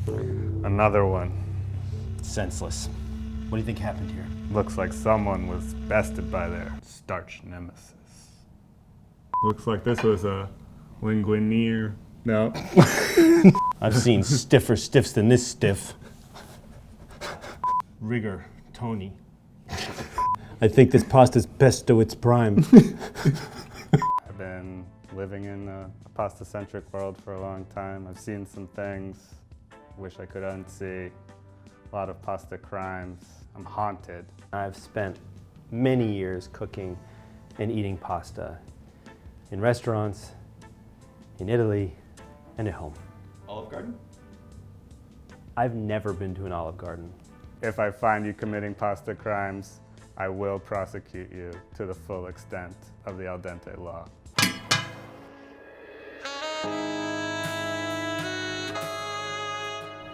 Another one. Senseless. What do you think happened here? Looks like someone was bested by their starch nemesis. Looks like this was a linguinier. No. I've seen stiffer stiffs than this stiff. Rigor, Tony. I think this pasta's best to its prime. I've been living in a pasta-centric world for a long time. I've seen some things, wish I could unsee. A lot of pasta crimes. I'm haunted. I've spent many years cooking and eating pasta in restaurants, in Italy, and at home. Olive Garden? I've never been to an Olive Garden. If I find you committing pasta crimes, I will prosecute you to the full extent of the Al Dente Law.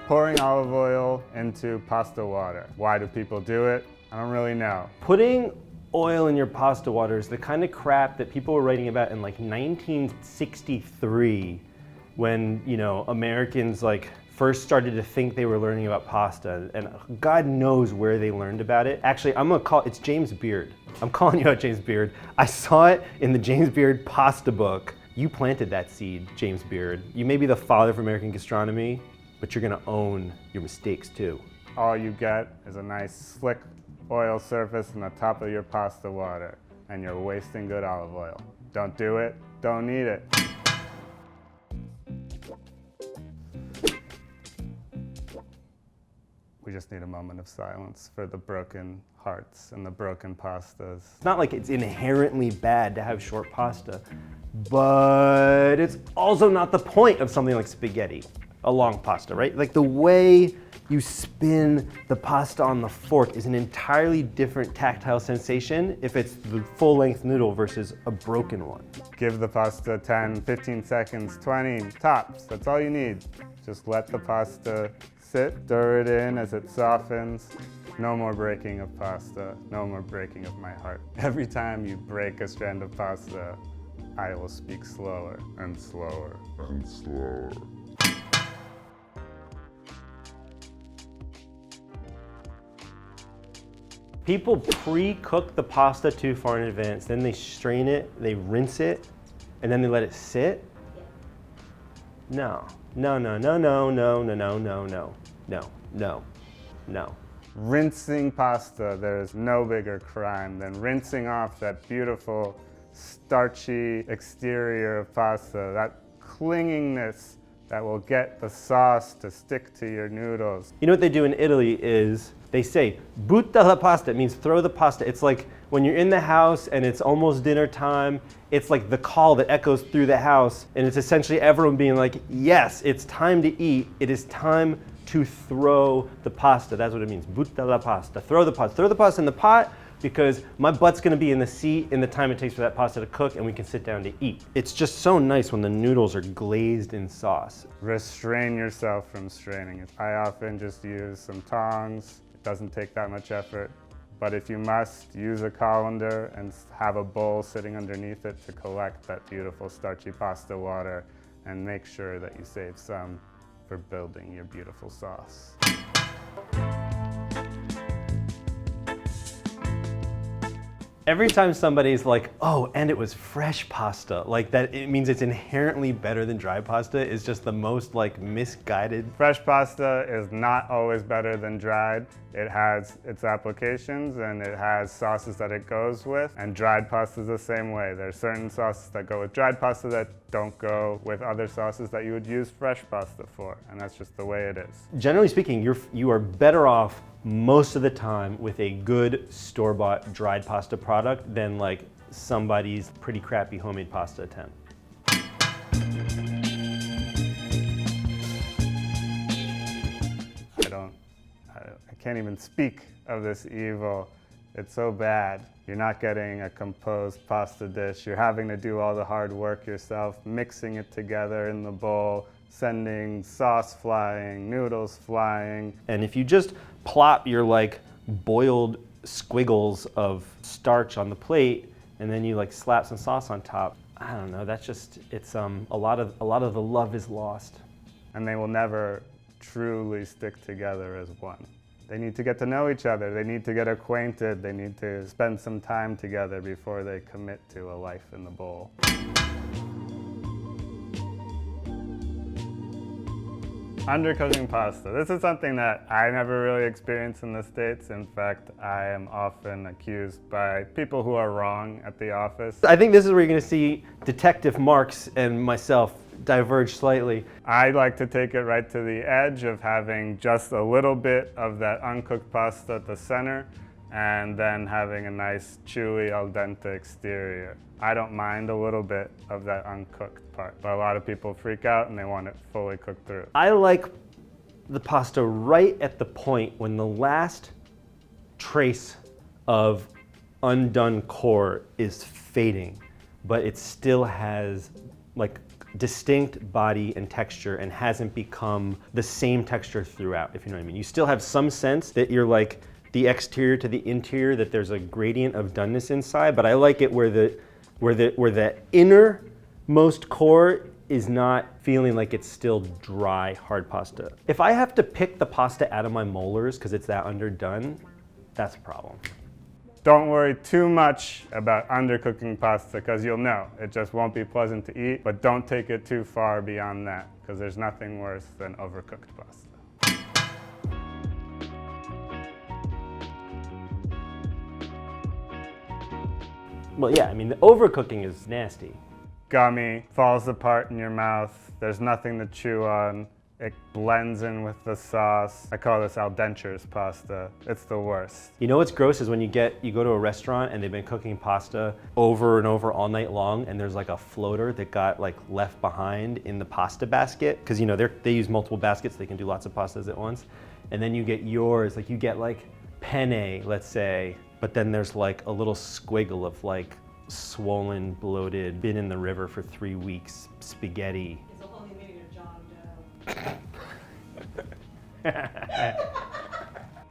Pouring olive oil into pasta water. Why do people do it? I don't really know. Putting oil in your pasta water is the kind of crap that people were writing about in like 1963 when, you know, Americans like first started to think they were learning about pasta, and God knows where they learned about it. Actually, it's James Beard. I'm calling you out, James Beard. I saw it in the James Beard pasta book. You planted that seed, James Beard. You may be the father of American gastronomy, but you're gonna own your mistakes too. All you get is a nice slick oil surface on the top of your pasta water, and you're wasting good olive oil. Don't do it, don't need it. We just need a moment of silence for the broken hearts and the broken pastas. It's not like it's inherently bad to have short pasta, but it's also not the point of something like spaghetti, a long pasta, right? Like the way you spin the pasta on the fork is an entirely different tactile sensation if it's the full-length noodle versus a broken one. Give the pasta 10, 15 seconds, 20 tops. That's all you need. Just let the pasta sit, stir it in as it softens. No more breaking of pasta, no more breaking of my heart. Every time you break a strand of pasta, I will speak slower and slower and slower. People pre-cook the pasta too far in advance, then they strain it, they rinse it, and then they let it sit. No. No, no, no, no, no, no, no, no, no, no, no, no. Rinsing pasta, there's no bigger crime than rinsing off that beautiful, starchy exterior of pasta, that clinginess that will get the sauce to stick to your noodles. You know what they do in Italy is they say, butta la pasta, it means throw the pasta. It's like when you're in the house and it's almost dinner time, it's like the call that echoes through the house, and it's essentially everyone being like, yes, it's time to eat. It is time to throw the pasta. That's what it means, butta la pasta. Throw the pasta. Throw the pasta in the pot because my butt's gonna be in the seat in the time it takes for that pasta to cook, and we can sit down to eat. It's just so nice when the noodles are glazed in sauce. Restrain yourself from straining it. I often just use some tongs. It doesn't take that much effort. But if you must, use a colander and have a bowl sitting underneath it to collect that beautiful starchy pasta water, and make sure that you save some for building your beautiful sauce. Every time somebody's like, oh, and it was fresh pasta, like that, it means it's inherently better than dry pasta is just the most like misguided. Fresh pasta is not always better than dried. It has its applications and it has sauces that it goes with, and dried pasta is the same way. There are certain sauces that go with dried pasta that don't go with other sauces that you would use fresh pasta for, and that's just the way it is. Generally speaking, you are better off most of the time with a good store-bought dried pasta product than like somebody's pretty crappy homemade pasta attempt. I can't even speak of this evil. It's so bad. You're not getting a composed pasta dish. You're having to do all the hard work yourself, mixing it together in the bowl, sending sauce flying, noodles flying. And if you just plop your like boiled squiggles of starch on the plate and then you like slap some sauce on top, I don't know, that's just, it's a lot of the love is lost. And they will never truly stick together as one. They need to get to know each other, they need to get acquainted, they need to spend some time together before they commit to a life in the bowl. Undercoating pasta. This is something that I never really experienced in the States. In fact, I am often accused by people who are wrong at the office. I think this is where you're going to see Detective Marx and myself diverge slightly. I like to take it right to the edge of having just a little bit of that uncooked pasta at the center and then having a nice chewy al dente exterior. I don't mind a little bit of that uncooked part, but a lot of people freak out and they want it fully cooked through. I like the pasta right at the point when the last trace of undone core is fading, but it still has like distinct body and texture and hasn't become the same texture throughout, if you know what I mean. You still have some sense that you're like the exterior to the interior, that there's a gradient of doneness inside, but I like it where the innermost core is not feeling like it's still dry, hard pasta. If I have to pick the pasta out of my molars because it's that underdone, that's a problem. Don't worry too much about undercooking pasta because you'll know it just won't be pleasant to eat, but don't take it too far beyond that because there's nothing worse than overcooked pasta. Well, yeah, I mean, the overcooking is nasty. Gummy, falls apart in your mouth, there's nothing to chew on, it blends in with the sauce. I call this al dentures pasta. It's the worst. You know what's gross is when you go to a restaurant and they've been cooking pasta over and over all night long and there's like a floater that got like left behind in the pasta basket, because you know they use multiple baskets, they can do lots of pastas at once, and then you get yours, like you get like penne, let's say, but then there's like a little squiggle of like swollen, bloated, been in the river for 3 weeks spaghetti. It's only made of John Doe.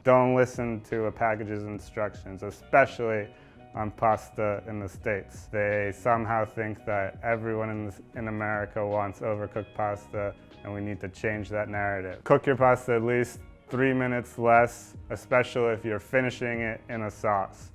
Don't listen to a package's instructions, especially on pasta in the States. They somehow think that everyone in America wants overcooked pasta and we need to change that narrative. Cook your pasta at least 3 minutes less, especially if you're finishing it in a sauce.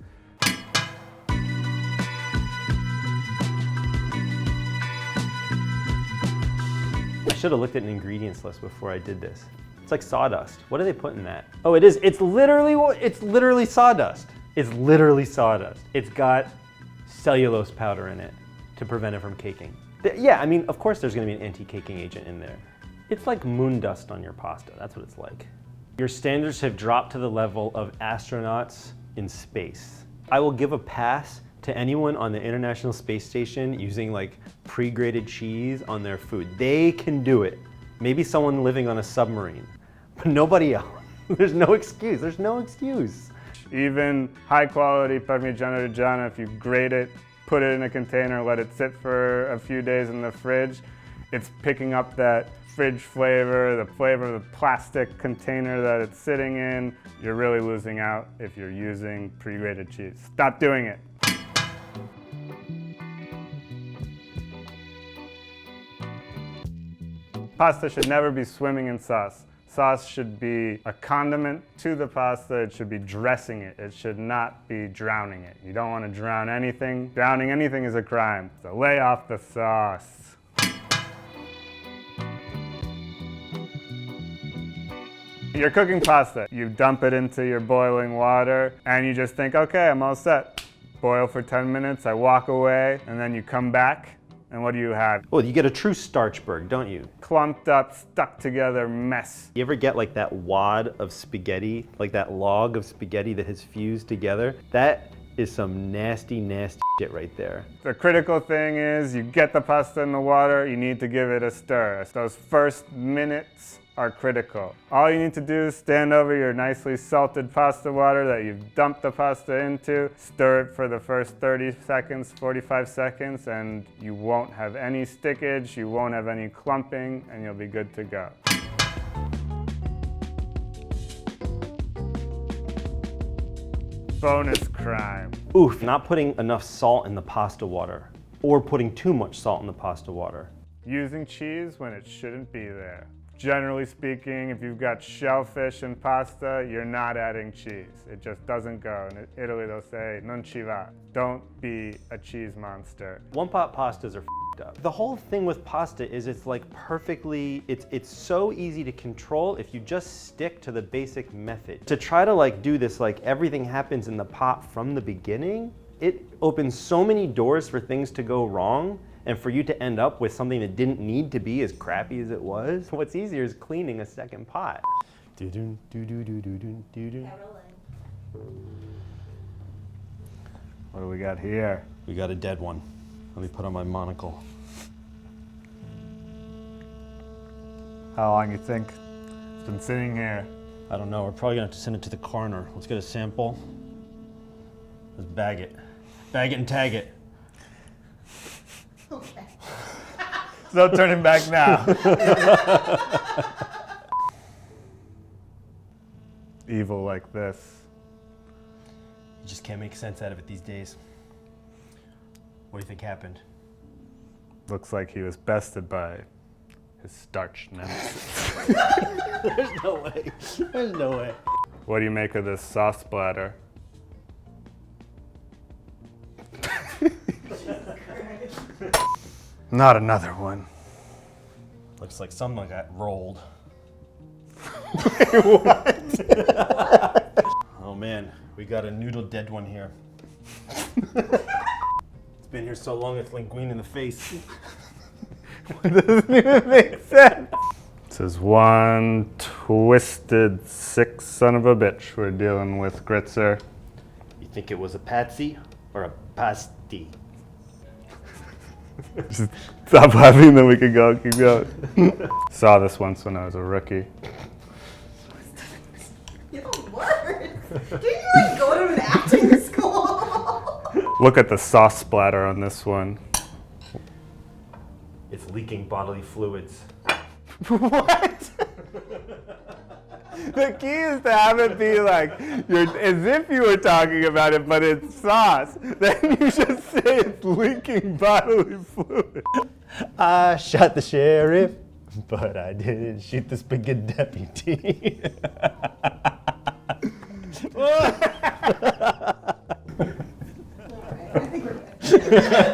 I should have looked at an ingredients list before I did this. It's like sawdust. What do they put in that? Oh, it is. It's literally sawdust. It's literally sawdust. It's got cellulose powder in it to prevent it from caking. Yeah, I mean, of course there's gonna be an anti-caking agent in there. It's like moon dust on your pasta. That's what it's like. Your standards have dropped to the level of astronauts in space. I will give a pass to anyone on the International Space Station using like pre-grated cheese on their food. They can do it. Maybe someone living on a submarine, but nobody else. There's no excuse, there's no excuse. Even high quality Parmigiano Reggiano, if you grate it, put it in a container, let it sit for a few days in the fridge, it's picking up that fridge flavor, the flavor of the plastic container that it's sitting in. You're really losing out if you're using pre-grated cheese. Stop doing it. Pasta should never be swimming in sauce. Sauce should be a condiment to the pasta. It should be dressing it. It should not be drowning it. You don't want to drown anything. Drowning anything is a crime. So lay off the sauce. You're cooking pasta. You dump it into your boiling water and you just think, okay, I'm all set. Boil for 10 minutes, I walk away, and then you come back. And what do you have? Well, you get a true starchberg, don't you? Clumped up, stuck together mess. You ever get like that wad of spaghetti, like that log of spaghetti that has fused together? That is some nasty, nasty shit right there. The critical thing is you get the pasta in the water, you need to give it a stir. Those first minutes are critical. All you need to do is stand over your nicely salted pasta water that you've dumped the pasta into, stir it for the first 30 seconds, 45 seconds, and you won't have any stickage, you won't have any clumping, and you'll be good to go. Bonus crime. Oof, not putting enough salt in the pasta water, or putting too much salt in the pasta water. Using cheese when it shouldn't be there. Generally speaking, if you've got shellfish and pasta, you're not adding cheese. It just doesn't go. In Italy, they'll say, non ci va. Don't be a cheese monster. One-pot pastas are f***ed up. The whole thing with pasta is it's like perfectly, it's so easy to control if you just stick to the basic method. To try to like do this, like everything happens in the pot from the beginning, it opens so many doors for things to go wrong and for you to end up with something that didn't need to be as crappy as it was. What's easier is cleaning a second pot. Caroline. What do we got here? We got a dead one. Let me put on my monocle. How long you think it's been sitting here? I don't know, we're probably gonna have to send it to the coroner. Let's get a sample. Let's bag it. Bag it and tag it. Okay. No turning back now. Evil like this. You just can't make sense out of it these days. What do you think happened? Looks like he was bested by his starch nemesis. There's no way. There's no way. What do you make of this sauce splatter? Not another one. Looks like something got rolled. What? Oh man, we got a noodle dead one here. It's been here so long it's linguine in the face. It doesn't even make sense. This is one twisted sick son of a bitch we're dealing with, Gritzer. You think it was a patsy or a pasty? Just stop laughing, then we can go. Keep going. Saw this once when I was a rookie. Your words. Didn't you like go to an acting school? Look at the sauce splatter on this one. It's leaking bodily fluids. What? The key is to have it be like, as if you were talking about it, but it's sauce. Then you should say it's leaking bodily fluid. I shot the sheriff, but I didn't shoot the spaghetti deputy. All right, I think we're good.